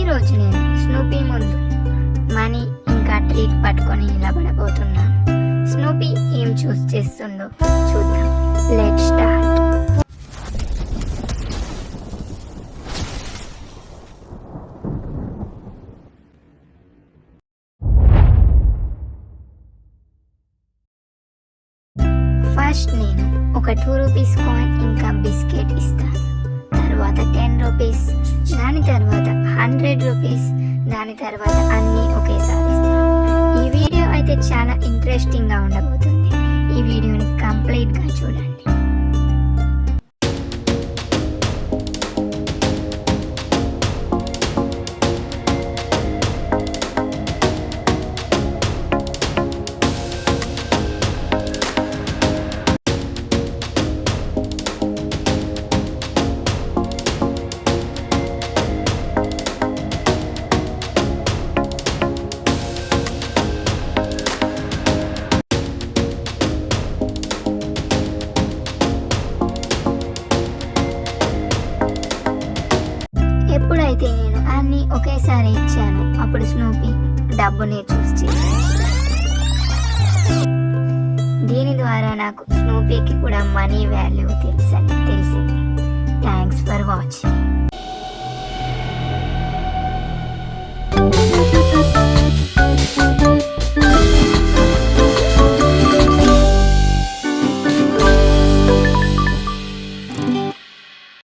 రోజు నేను స్నూపీ ముందు మనీ ఇంకా ట్రీట్ పట్టుకొని నిలబడబోతున్నాను. స్నూపీ ఏం చూస్ చేస్తుందో చూద్దాం. Let start. ఫస్ట్ నేను ఒక 2 రూపీస్ కాయిన్ ఇంకా బిస్కెట్ ఇస్తాను. తర్వాత 10 రూపీస్, దాని తర్వాత 100 రూపీస్, దాని తర్వాత అన్నీ ఒకేసారి ఇస్తాను. ఈ వీడియో అయితే చాలా ఇంట్రెస్టింగ్గా ఉండబోతుంది. ఈ వీడియోని కంప్లీట్గా చూడండి. ఎప్పుడైతే నేను అన్ని ఒకేసారి ఇచ్చాను అప్పుడు స్నూపీ డబ్బుని చూస్ చేశాను. దీని ద్వారా నాకు స్నూపీకి కూడా మనీ వాల్యూ తెలిసింది. Thanks for watching.